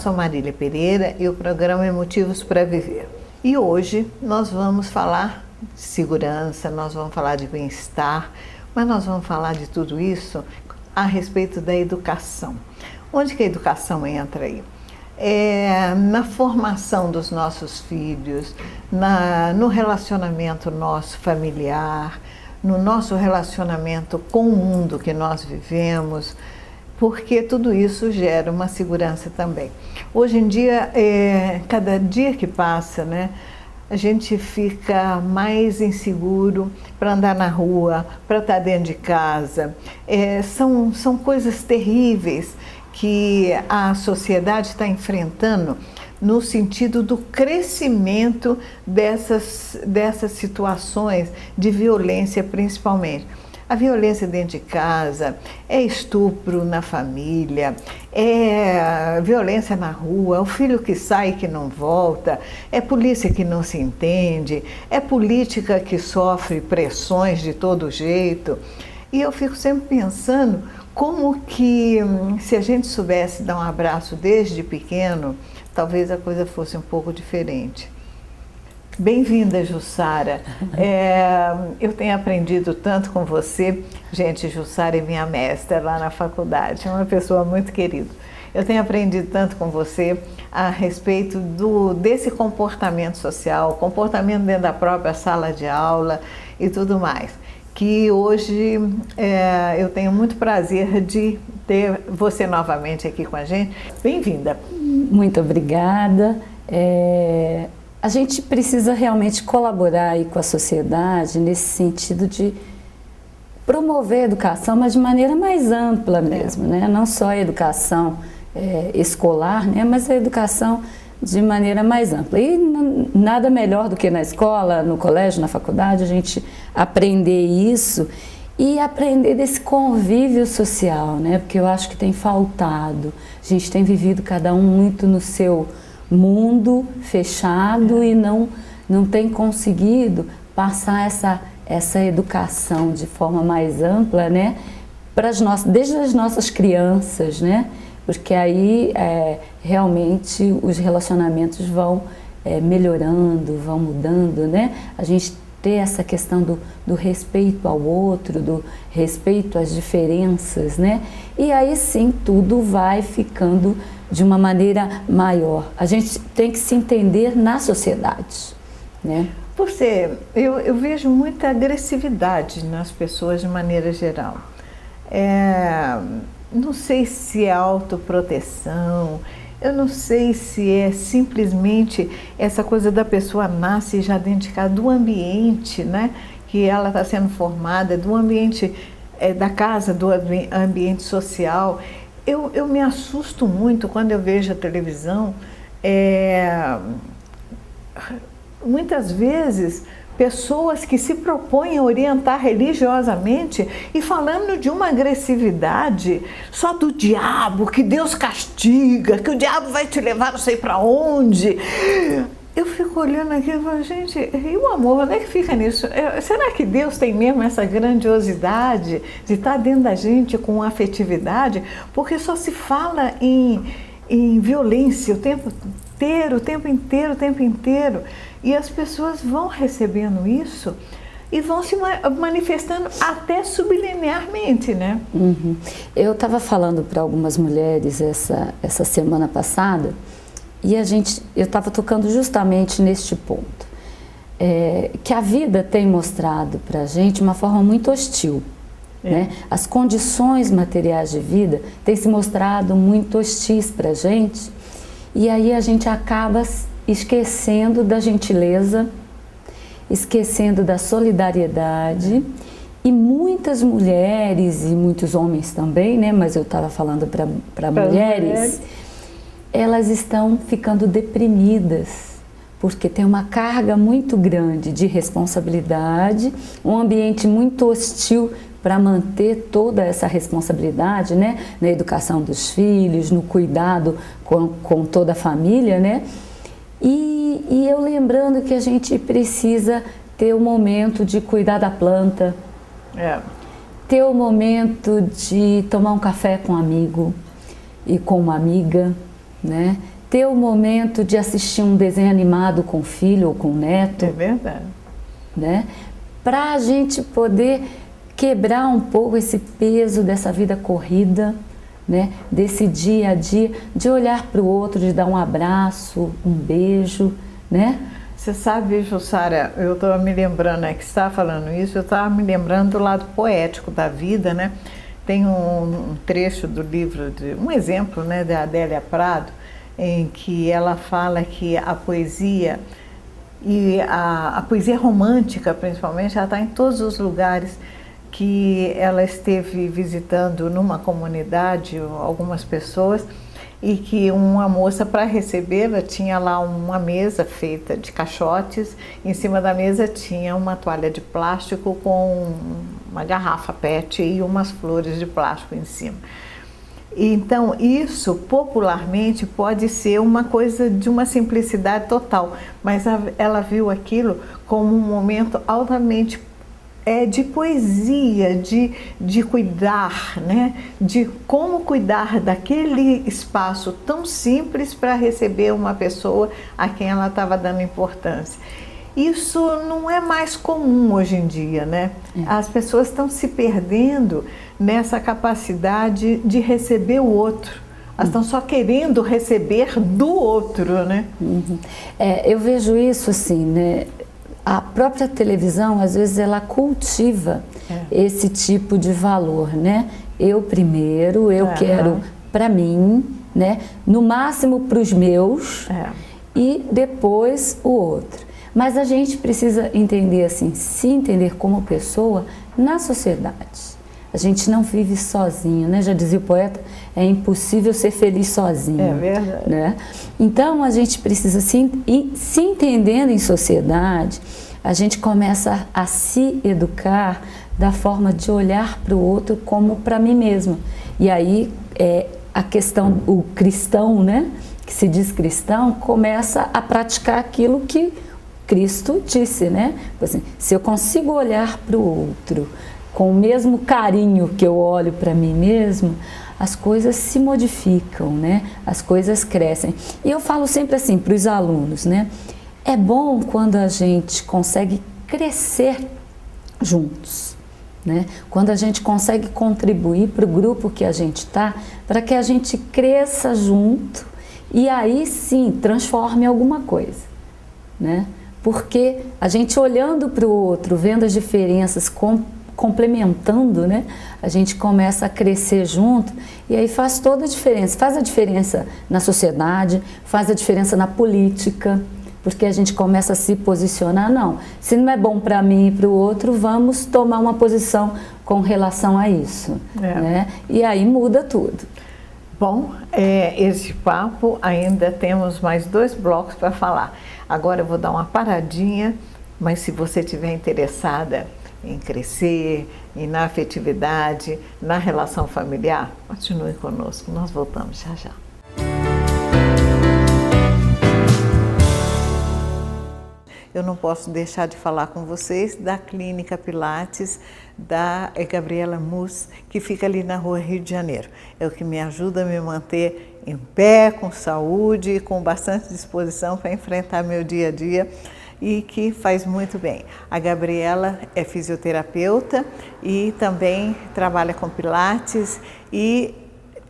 sou Marília Pereira e o programa é Motivos para Viver. E hoje nós vamos falar de segurança, nós vamos falar de bem-estar, mas nós vamos falar de tudo isso a respeito da educação. Onde que a educação entra aí? Na formação dos nossos filhos, no relacionamento nosso familiar, no nosso relacionamento com o mundo que nós vivemos, porque tudo isso gera uma segurança também. Hoje em dia, cada dia que passa, né, a gente fica mais inseguro para andar na rua, para estar dentro de casa. São coisas terríveis que a sociedade está enfrentando no sentido do crescimento dessas situações de violência, principalmente. A violência dentro de casa, estupro na família, violência na rua, o filho que sai e que não volta, polícia que não se entende, política que sofre pressões de todo jeito. E eu fico sempre pensando como que, se a gente soubesse dar um abraço desde pequeno, talvez a coisa fosse um pouco diferente. Bem-vinda, Jussara. Eu tenho aprendido tanto com você. Gente, Jussara é minha mestra lá na faculdade, é uma pessoa muito querida. Eu tenho aprendido tanto com você a respeito desse comportamento social, comportamento dentro da própria sala de aula e tudo mais. Que hoje eu tenho muito prazer de ter você novamente aqui com a gente. Bem-vinda. Muito obrigada. A gente precisa realmente colaborar aí com a sociedade nesse sentido de promover a educação, mas de maneira mais ampla mesmo, né? Não só a educação escolar, né? Mas a educação de maneira mais ampla. E nada melhor do que na escola, no colégio, na faculdade, a gente aprender isso e aprender desse convívio social, né? Porque eu acho que tem faltado. A gente tem vivido cada um muito no seu mundo fechado e não tem conseguido passar essa educação de forma mais ampla, né? Desde as nossas crianças, né? Porque aí realmente os relacionamentos vão melhorando, vão mudando, né? A gente ter essa questão do respeito ao outro, do respeito às diferenças, né? E aí sim tudo vai ficando de uma maneira maior. A gente tem que se entender na sociedade, né? Eu vejo muita agressividade nas pessoas de maneira geral. Não sei se é autoproteção, eu não sei se é simplesmente essa coisa da pessoa nasce já dentro de casa, do ambiente, né, que ela está sendo formada, do ambiente da casa, do ambiente social. Eu me assusto muito quando eu vejo a televisão, muitas vezes pessoas que se propõem a orientar religiosamente e falando de uma agressividade só do diabo, que Deus castiga, que o diabo vai te levar não sei para onde. Eu fico olhando aqui e falo, gente, e o amor, onde é que fica nisso? Será que Deus tem mesmo essa grandiosidade de estar dentro da gente com afetividade? Porque só se fala em violência o tempo inteiro. E as pessoas vão recebendo isso e vão se manifestando até subliminarmente, né? Uhum. Eu estava falando para algumas mulheres essa semana passada e eu estava tocando justamente neste ponto. Que a vida tem mostrado para a gente uma forma muito hostil. Né? As condições materiais de vida têm se mostrado muito hostis para a gente e aí a gente acaba esquecendo da gentileza, esquecendo da solidariedade e muitas mulheres e muitos homens também, né? Mas eu estava falando para mulheres, elas estão ficando deprimidas porque tem uma carga muito grande de responsabilidade, um ambiente muito hostil para manter toda essa responsabilidade, né? Na educação dos filhos, no cuidado com toda a família, né? E eu lembrando que a gente precisa ter o momento de cuidar da planta, ter o momento de tomar um café com um amigo e com uma amiga, né? ter o momento de assistir um desenho animado com o filho ou com o neto. É verdade. Né? Para a gente poder quebrar um pouco esse peso dessa vida corrida, né? Desse dia a dia, de olhar para o outro, de dar um abraço, um beijo, né? Você sabe, Jussara, eu estou me lembrando, que você estava falando isso, eu estava me lembrando do lado poético da vida, né? Tem um trecho do livro, um exemplo, né, da Adélia Prado, em que ela fala que a poesia, e a poesia romântica principalmente, ela está em todos os lugares que ela esteve visitando numa comunidade, algumas pessoas, e que uma moça, para recebê-la, tinha lá uma mesa feita de caixotes, em cima da mesa tinha uma toalha de plástico com uma garrafa PET e umas flores de plástico em cima. Então, isso popularmente pode ser uma coisa de uma simplicidade total, mas ela viu aquilo como um momento altamente de poesia, de cuidar, né? De como cuidar daquele espaço tão simples para receber uma pessoa a quem ela estava dando importância. Isso não é mais comum hoje em dia, né? As pessoas estão se perdendo nessa capacidade de receber o outro. Elas estão só querendo receber do outro, né? Eu vejo isso assim, né? A própria televisão, às vezes, ela cultiva esse tipo de valor, né? Eu primeiro, eu quero para mim, né? No máximo para os meus e depois o outro. Mas a gente precisa entender assim, se entender como pessoa na sociedade. A gente não vive sozinho, né? Já dizia o poeta, é impossível ser feliz sozinho. É verdade. Né? Então a gente precisa se entendendo em sociedade, a gente começa a se educar da forma de olhar para o outro como para mim mesmo. E aí a questão, o cristão, né? Que se diz cristão, começa a praticar aquilo que Cristo disse, né? Assim, se eu consigo olhar para o outro com o mesmo carinho que eu olho para mim mesmo, as coisas se modificam, né? As coisas crescem. E eu falo sempre assim para os alunos, né? É bom quando a gente consegue crescer juntos, né? Quando a gente consegue contribuir para o grupo que a gente está, para que a gente cresça junto e aí sim transforme alguma coisa, né? Porque a gente olhando para o outro, vendo as diferenças, complementando, né? A gente começa a crescer junto e aí faz toda a diferença. Faz a diferença na sociedade, faz a diferença na política, porque a gente começa a se posicionar, não, se não é bom para mim e para o outro, vamos tomar uma posição com relação a isso, né? E aí muda tudo. Bom, esse papo ainda temos mais 2 blocos para falar. Agora eu vou dar uma paradinha, mas se você estiver interessada em crescer, na afetividade, na relação familiar, continue conosco, nós voltamos já já. Eu não posso deixar de falar com vocês da Clínica Pilates da Gabriela Mus, que fica ali na Rua Rio de Janeiro. É o que me ajuda a me manter em pé, com saúde e com bastante disposição para enfrentar meu dia a dia e que faz muito bem. A Gabriela é fisioterapeuta e também trabalha com Pilates e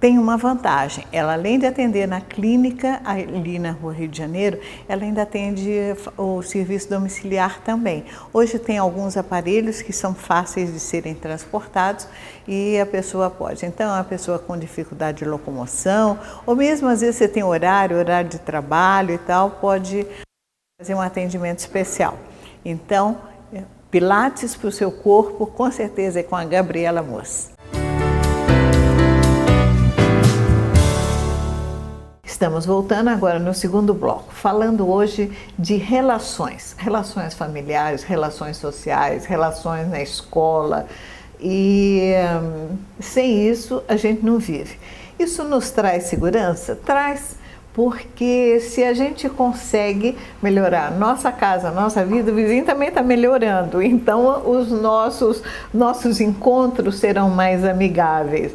tem uma vantagem, ela além de atender na clínica ali na Rua Rio de Janeiro, ela ainda atende o serviço domiciliar também. Hoje tem alguns aparelhos que são fáceis de serem transportados e a pessoa pode. Então, a pessoa com dificuldade de locomoção, ou mesmo às vezes você tem horário de trabalho e tal, pode fazer um atendimento especial. Então, Pilates para o seu corpo, com certeza é com a Gabriela Mus. Estamos voltando agora no segundo bloco, falando hoje de relações familiares, relações sociais, relações na escola e sem isso a gente não vive. Isso nos traz segurança? Traz, porque se a gente consegue melhorar nossa casa, nossa vida, o vizinho também está melhorando, então os nossos encontros serão mais amigáveis.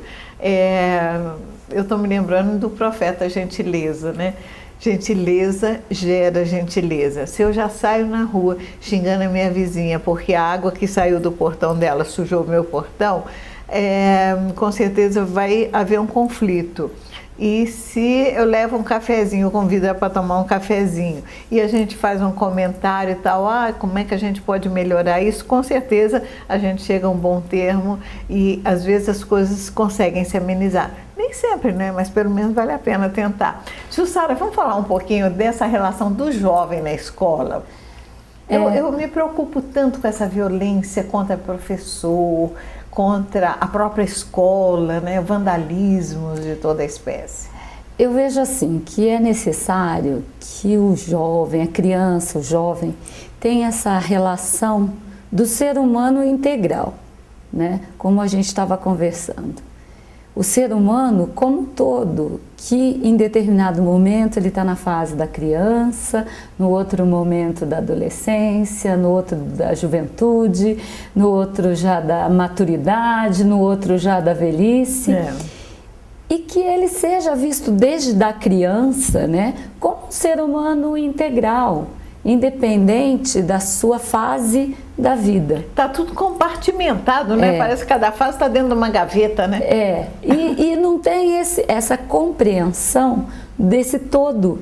Eu estou me lembrando do profeta Gentileza, né? Gentileza gera gentileza. Se eu já saio na rua xingando a minha vizinha porque a água que saiu do portão dela sujou o meu portão, com certeza vai haver um conflito. E se eu levo um cafezinho, eu convido ela para tomar um cafezinho, e a gente faz um comentário e tal, como é que a gente pode melhorar isso? Com certeza a gente chega a um bom termo e às vezes as coisas conseguem se amenizar. Nem sempre, né? Mas pelo menos vale a pena tentar. Jussara, vamos falar um pouquinho dessa relação do jovem na escola? Eu me preocupo tanto com essa violência contra professor, contra a própria escola, né? Vandalismos de toda a espécie. Eu vejo assim que é necessário que o jovem, a criança, o jovem, tenha essa relação do ser humano integral, né? Como a gente estava conversando. O ser humano como um todo, que em determinado momento ele está na fase da criança, no outro momento da adolescência, no outro da juventude, no outro já da maturidade, no outro já da velhice. E que ele seja visto desde a criança, né, como um ser humano integral, independente da sua fase da vida. Tá tudo compartimentado, né? Parece que cada fase está dentro de uma gaveta, né? E não tem essa compreensão desse todo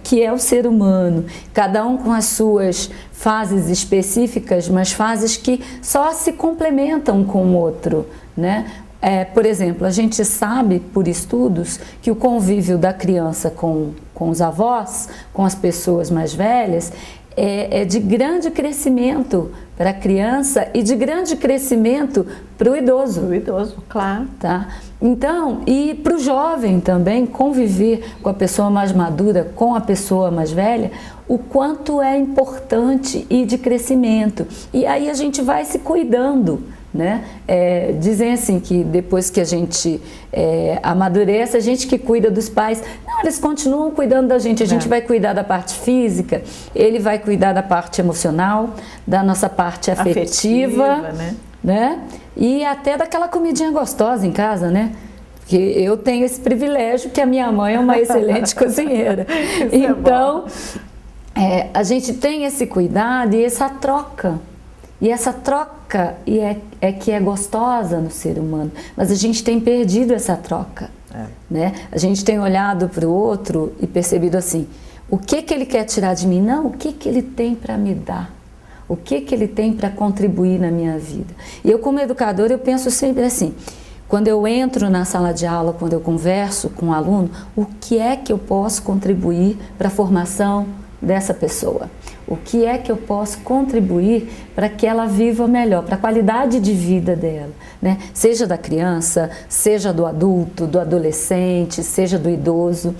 que é o ser humano. Cada um com as suas fases específicas, mas fases que só se complementam com o outro, né? Por exemplo, a gente sabe por estudos que o convívio da criança com os avós, com as pessoas mais velhas, é de grande crescimento para a criança e de grande crescimento para o idoso. Para o idoso, claro. Tá? Então, e para o jovem também, conviver com a pessoa mais madura, com a pessoa mais velha, o quanto é importante e de crescimento. E aí a gente vai se cuidando, né? Dizem assim que depois que a gente amadurece, a gente que cuida dos pais, não, eles continuam cuidando da gente, a gente vai cuidar da parte física, ele vai cuidar da parte emocional, da nossa parte afetiva, né? E até daquela comidinha gostosa em casa, né? Porque eu tenho esse privilégio que a minha mãe é uma excelente cozinheira. Então, a gente tem esse cuidado e essa troca. E essa troca que é gostosa no ser humano, mas a gente tem perdido essa troca, né? A gente tem olhado para o outro e percebido assim, o que ele quer tirar de mim? Não, o que ele tem para me dar? O que ele tem para contribuir na minha vida? E eu como educadora, eu penso sempre assim, quando eu entro na sala de aula, quando eu converso com um aluno, o que é que eu posso contribuir para a formação dessa pessoa? O que é que eu posso contribuir para que ela viva melhor, para a qualidade de vida dela, né? Seja da criança, seja do adulto, do adolescente, seja do idoso,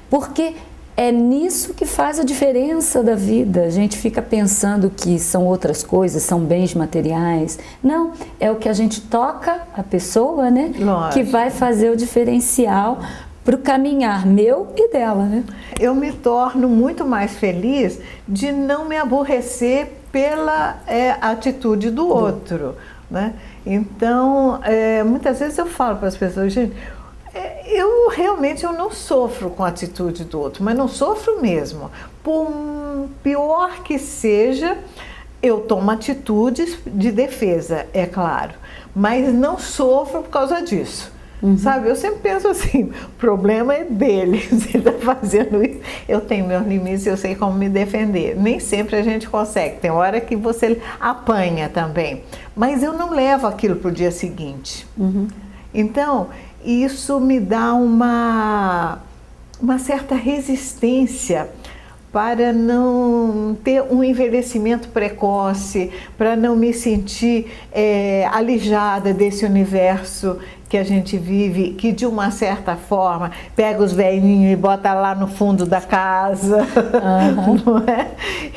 porque é nisso que faz a diferença da vida. A gente fica pensando que são outras coisas, são bens materiais. Não, é o que a gente toca a pessoa, né? Lógico. Que vai fazer o diferencial para o caminhar meu e dela, né? Eu me torno muito mais feliz de não me aborrecer pela atitude do outro, né? Então, muitas vezes eu falo para as pessoas, gente, eu realmente não sofro com a atitude do outro, mas não sofro mesmo. Por pior que seja, eu tomo atitudes de defesa, é claro, mas não sofro por causa disso. Sabe, eu sempre penso assim, o problema é dele, se ele está fazendo isso, eu tenho meus limites, eu sei como me defender. Nem sempre a gente consegue, tem hora que você apanha também, mas eu não levo aquilo para o dia seguinte. Então, isso me dá uma certa resistência para não ter um envelhecimento precoce, para não me sentir alijada desse universo que a gente vive, que de uma certa forma pega os velhinhos e bota lá no fundo da casa, não é?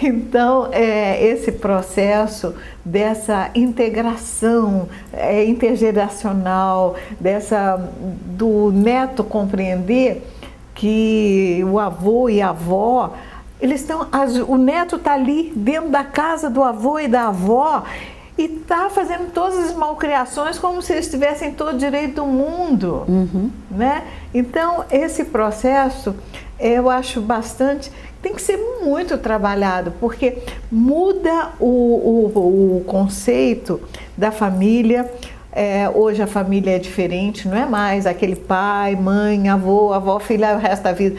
Então, esse processo dessa integração intergeracional, do neto compreender que o avô e a avó, o neto está ali dentro da casa do avô e da avó e está fazendo todas as malcriações como se eles tivessem todo o direito do mundo, né? Então, esse processo eu acho bastante, tem que ser muito trabalhado, porque muda o conceito da família. Hoje a família é diferente, não é mais aquele pai, mãe, avó, filha, o resto da vida.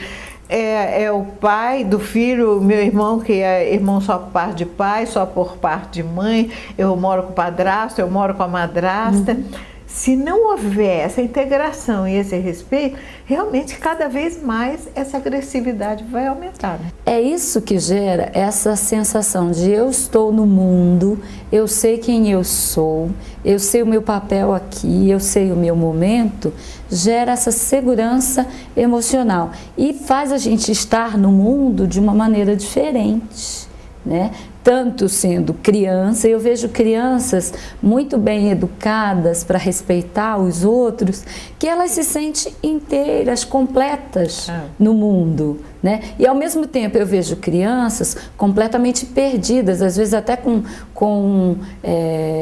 É o pai do filho, meu irmão, que é irmão só por parte de pai, só por parte de mãe, eu moro com o padrasto, eu moro com a madrasta. Se não houver essa integração e esse respeito, realmente cada vez mais essa agressividade vai aumentar. Né? É isso que gera essa sensação de eu estou no mundo, eu sei quem eu sou, eu sei o meu papel aqui, eu sei o meu momento, gera essa segurança emocional e faz a gente estar no mundo de uma maneira diferente, né? Tanto sendo criança, eu vejo crianças muito bem educadas para respeitar os outros, que elas se sentem inteiras, completas no mundo, né? E ao mesmo tempo eu vejo crianças completamente perdidas, às vezes até com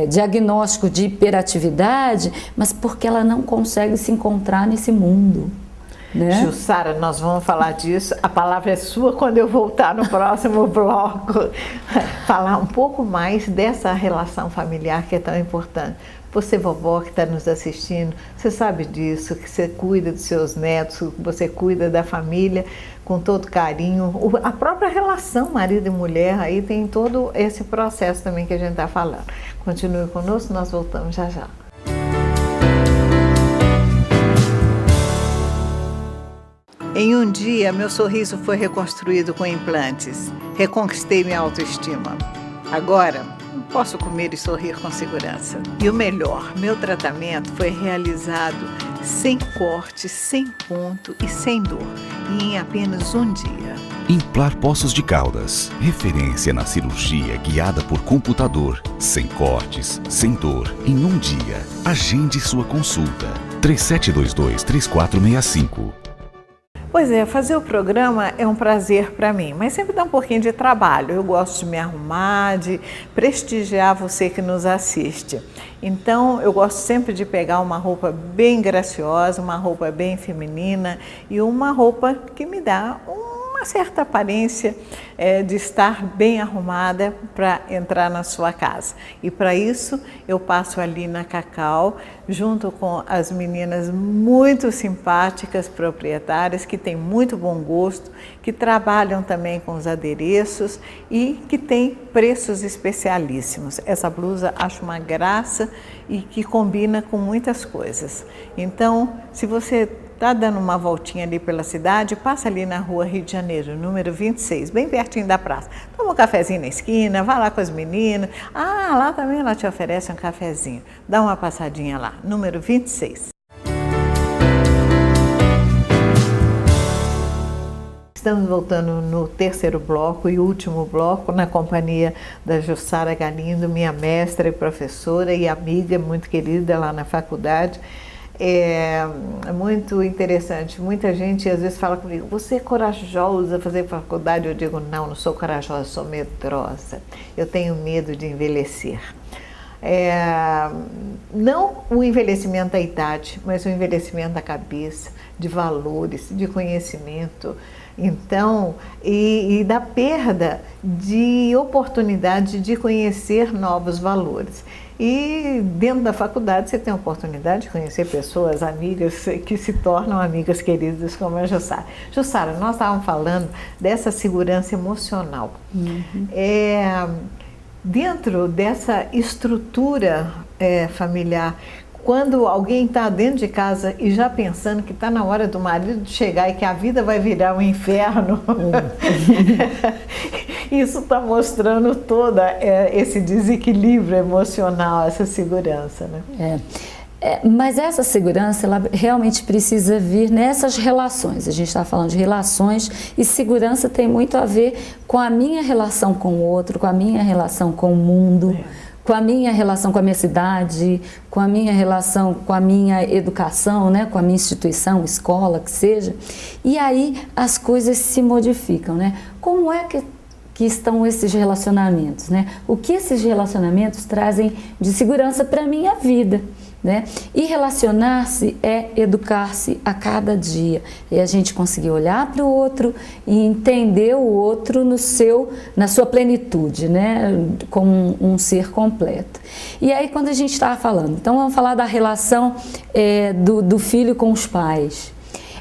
diagnóstico de hiperatividade, mas porque ela não consegue se encontrar nesse mundo. Né? Jussara, nós vamos falar disso, a palavra é sua quando eu voltar no próximo bloco, falar um pouco mais dessa relação familiar que é tão importante. Você, vovó, que está nos assistindo, você sabe disso, que você cuida dos seus netos, que você cuida da família com todo carinho. A própria relação marido e mulher, aí tem todo esse processo também que a gente está falando. Continue conosco, nós voltamos já já. Em um dia, meu sorriso foi reconstruído com implantes. Reconquistei minha autoestima. Agora, posso comer e sorrir com segurança. E o melhor, meu tratamento foi realizado sem corte, sem ponto e sem dor. E em apenas um dia. Implar Poços de Caldas. Referência na cirurgia guiada por computador. Sem cortes, sem dor, em um dia. Agende sua consulta. 3722-3465. Pois é, fazer o programa é um prazer para mim, mas sempre dá um pouquinho de trabalho. Eu gosto de me arrumar, de prestigiar você que nos assiste. Então, eu gosto sempre de pegar uma roupa bem graciosa, uma roupa bem feminina e uma roupa que me dá uma certa aparência de estar bem arrumada para entrar na sua casa. E para isso eu passo ali na Cacau, junto com as meninas muito simpáticas, proprietárias, que têm muito bom gosto, que trabalham também com os adereços e que têm preços especialíssimos. Essa blusa acho uma graça e que combina com muitas coisas. Então, se você está dando uma voltinha ali pela cidade, passa ali na rua Rio de Janeiro, número 26, bem pertinho da praça. Toma um cafezinho na esquina, vai lá com as meninas. Lá também ela te oferece um cafezinho. Dá uma passadinha lá, número 26. Estamos voltando no terceiro bloco e último bloco, na companhia da Jussara Galindo, minha mestra e professora e amiga muito querida lá na faculdade. É muito interessante, muita gente às vezes fala comigo, você é corajosa a fazer faculdade? Eu digo, não sou corajosa, sou medrosa, eu tenho medo de envelhecer. Não o envelhecimento da idade, mas o envelhecimento da cabeça, de valores, de conhecimento, então, e da perda de oportunidade de conhecer novos valores. E dentro da faculdade você tem a oportunidade de conhecer pessoas, amigas, que se tornam amigas queridas como a Jussara. Jussara, nós estávamos falando dessa segurança emocional. Dentro dessa estrutura familiar, quando alguém está dentro de casa e já pensando que está na hora do marido chegar e que a vida vai virar um inferno, isso está mostrando todo esse desequilíbrio emocional, essa segurança, né? Mas essa segurança, ela realmente precisa vir nessas relações. A gente está falando de relações e segurança tem muito a ver com a minha relação com o outro, com a minha relação com o mundo, com a minha relação com a minha cidade, com a minha relação com a minha educação, né? Com a minha instituição, escola, que seja. E aí as coisas se modificam, né? Como é que que estão esses relacionamentos, né? O que esses relacionamentos trazem de segurança para a minha vida, né? E relacionar-se é educar-se a cada dia. É a gente conseguir olhar para o outro e entender o outro na sua plenitude, né? Como um ser completo. E aí quando a gente estava falando, então vamos falar da relação do filho com os pais.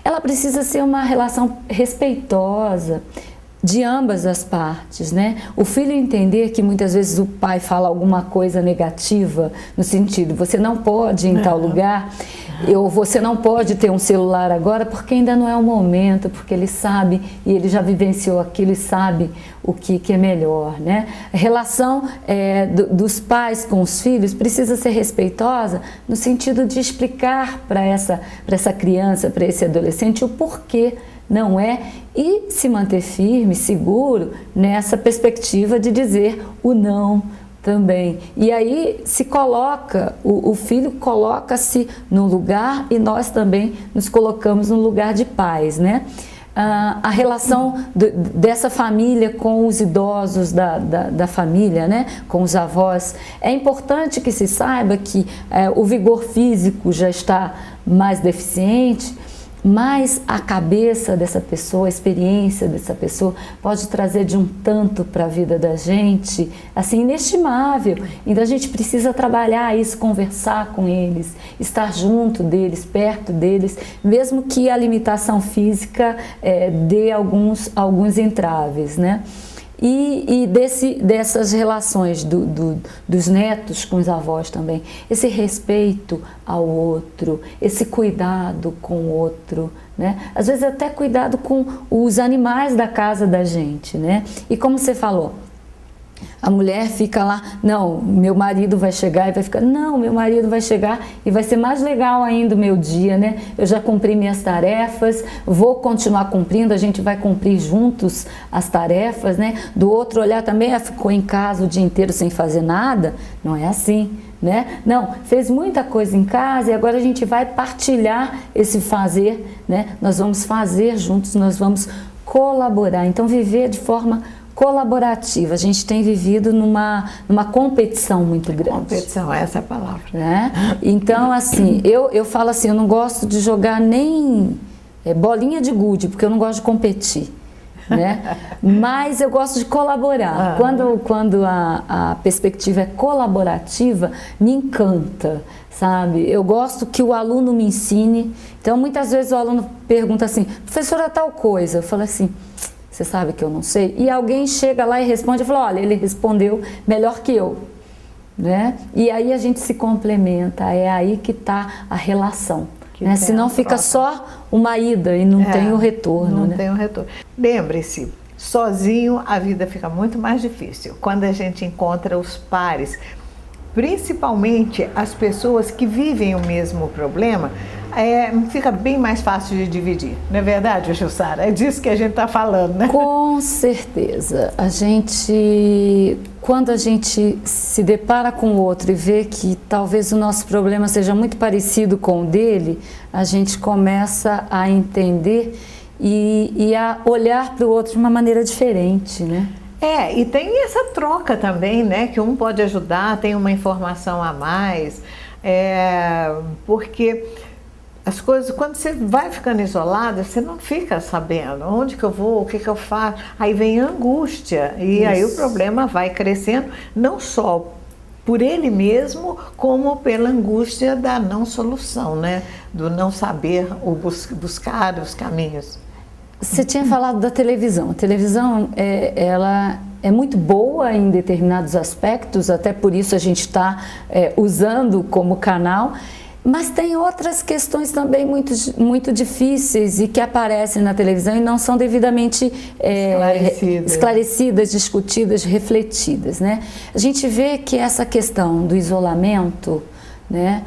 Ela precisa ser uma relação respeitosa de ambas as partes, né? O filho entender que muitas vezes o pai fala alguma coisa negativa, no sentido, você não pode ir em tal lugar, ou você não pode ter um celular agora porque ainda não é o momento, porque ele sabe e ele já vivenciou aquilo e sabe o que é melhor, né? A relação dos pais com os filhos precisa ser respeitosa no sentido de explicar para essa criança, para esse adolescente o porquê não é, e se manter firme, seguro nessa perspectiva de dizer o não também. E aí se coloca, o filho coloca-se no lugar e nós também nos colocamos no lugar de pais, né? A relação dessa família com os idosos da família, né? Com os avós. É importante que se saiba que o vigor físico já está mais deficiente, mas a cabeça dessa pessoa, a experiência dessa pessoa pode trazer de um tanto para a vida da gente, assim, inestimável. Então a gente precisa trabalhar isso, conversar com eles, estar junto deles, perto deles, mesmo que a limitação física dê alguns entraves, né? E dessas relações dos netos com os avós também, esse respeito ao outro, esse cuidado com o outro, né? Às vezes até cuidado com os animais da casa da gente, né? E como você falou, a mulher fica lá, não, meu marido vai chegar e vai ficar, não, meu marido vai chegar e vai ser mais legal ainda o meu dia, né? Eu já cumpri minhas tarefas, vou continuar cumprindo, a gente vai cumprir juntos as tarefas, né? Do outro olhar também, ficou em casa o dia inteiro sem fazer nada, não é assim, né? Não, fez muita coisa em casa e agora a gente vai partilhar esse fazer, né? Nós vamos fazer juntos, nós vamos colaborar, então viver de forma colaborativa. A gente tem vivido numa competição muito grande. Competição, essa é a palavra. Né? Então, assim, eu falo assim, eu não gosto de jogar nem bolinha de gude, porque eu não gosto de competir. Né? Mas eu gosto de colaborar. Quando a perspectiva é colaborativa, me encanta, sabe? Eu gosto que o aluno me ensine. Então, muitas vezes o aluno pergunta assim, professora, tal coisa. Eu falo assim, você sabe que eu não sei? E alguém chega lá e responde, eu falo, olha, ele respondeu melhor que eu, né? E aí a gente se complementa, é aí que está a relação, né? Senão fica só uma ida e não tem o retorno. Não né? tem o retorno. Lembre-se, sozinho a vida fica muito mais difícil. Quando a gente encontra os pares, principalmente as pessoas que vivem o mesmo problema, fica bem mais fácil de dividir. Não é verdade, Jussara? É disso que a gente está falando, né? Com certeza. Quando a gente se depara com o outro e vê que talvez o nosso problema seja muito parecido com o dele, a gente começa a entender e a olhar para o outro de uma maneira diferente, né? E tem essa troca também, né? Que um pode ajudar, tem uma informação a mais, porque as coisas, quando você vai ficando isolada, você não fica sabendo onde que eu vou, o que que eu faço, aí vem a angústia e aí o problema vai crescendo, não só por ele mesmo, como pela angústia da não solução, né? Do não saber ou buscar os caminhos. Você tinha falado da televisão. A televisão, ela é muito boa em determinados aspectos, até por isso a gente está usando como canal, mas tem outras questões também muito difíceis e que aparecem na televisão e não são devidamente esclarecidas, discutidas, refletidas, né? A gente vê que essa questão do isolamento, né?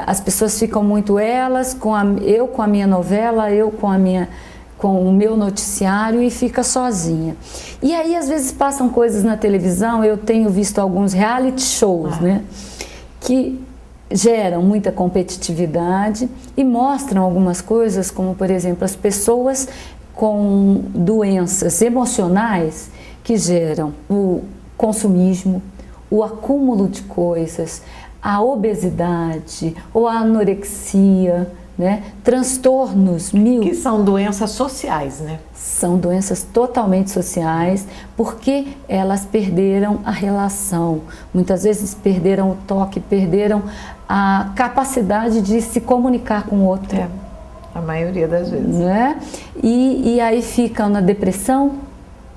As pessoas ficam muito eu com a minha novela, eu com o meu noticiário e fica sozinha. E aí às vezes passam coisas na televisão, eu tenho visto alguns reality shows, né? Que geram muita competitividade e mostram algumas coisas, como por exemplo as pessoas com doenças emocionais que geram o consumismo, o acúmulo de coisas, a obesidade ou a anorexia, né? Transtornos mil. Que são doenças sociais, né? São doenças totalmente sociais, porque elas perderam a relação. Muitas vezes perderam o toque, perderam a capacidade de se comunicar com o outro. É, a maioria das vezes. Né? E aí ficam na depressão,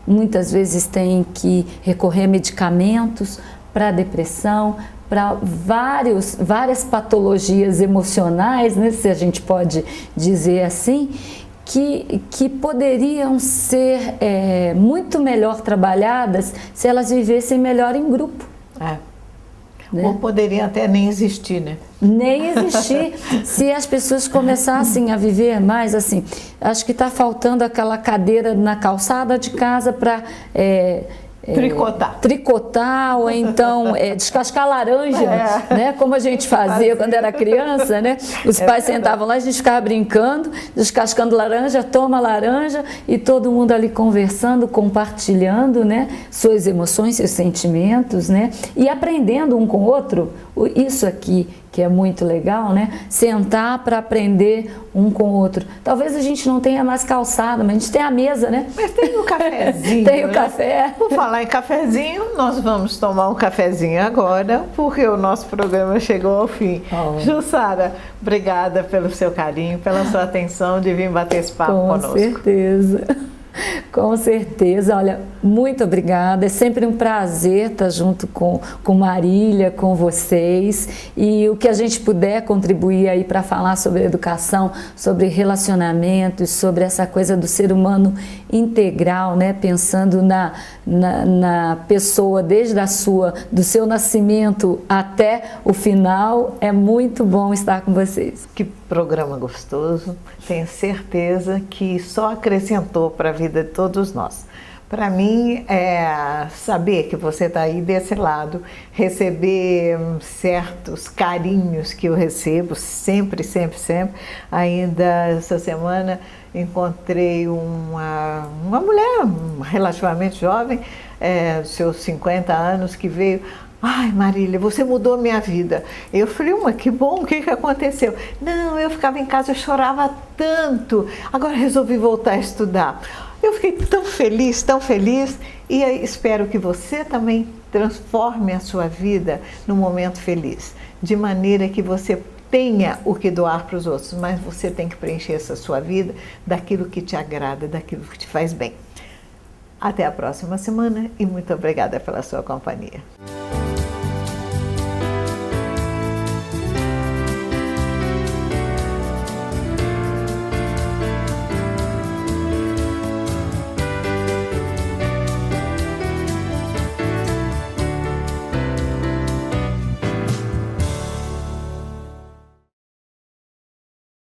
muitas vezes têm que recorrer a medicamentos para depressão, para várias patologias emocionais, né, se a gente pode dizer assim, que poderiam ser muito melhor trabalhadas se elas vivessem melhor em grupo. É. Né? Ou poderiam até nem existir, né? Nem existir, se as pessoas começassem a viver mais assim. Acho que está faltando aquela cadeira na calçada de casa para... tricotar ou então descascar laranja, né? Como a gente fazia quando era criança, né? Os pais sentavam lá, a gente ficava brincando, descascando laranja, toma laranja, e todo mundo ali conversando, compartilhando, né? Suas emoções, seus sentimentos, né? E aprendendo um com o outro. Isso aqui que é muito legal, né? Sentar para aprender um com o outro. Talvez a gente não tenha mais calçada, mas a gente tem a mesa, né? Mas tem o cafezinho. Tem o né? café. Por falar em cafezinho, nós vamos tomar um cafezinho agora, porque o nosso programa chegou ao fim. Jussara, obrigada pelo seu carinho, pela sua atenção de vir bater esse papo conosco. Com certeza. Com certeza, olha, muito obrigada, é sempre um prazer estar junto com Marília, com vocês, e o que a gente puder contribuir aí para falar sobre educação, sobre relacionamentos, sobre essa coisa do ser humano integral, né, pensando na pessoa desde do seu nascimento até o final, é muito bom estar com vocês. Que programa gostoso, tenho certeza que só acrescentou para a vida de todos nós. Para mim, saber que você está aí desse lado, receber certos carinhos que eu recebo, sempre, sempre, sempre. Ainda essa semana encontrei uma mulher relativamente jovem, dos seus 50 anos, que veio... Ai, Marília, você mudou a minha vida. Eu falei, que bom, o que aconteceu? Não, eu ficava em casa, eu chorava tanto, agora resolvi voltar a estudar. Eu fiquei tão feliz, e espero que você também transforme a sua vida num momento feliz, de maneira que você tenha o que doar para os outros, mas você tem que preencher essa sua vida daquilo que te agrada, daquilo que te faz bem. Até a próxima semana e muito obrigada pela sua companhia.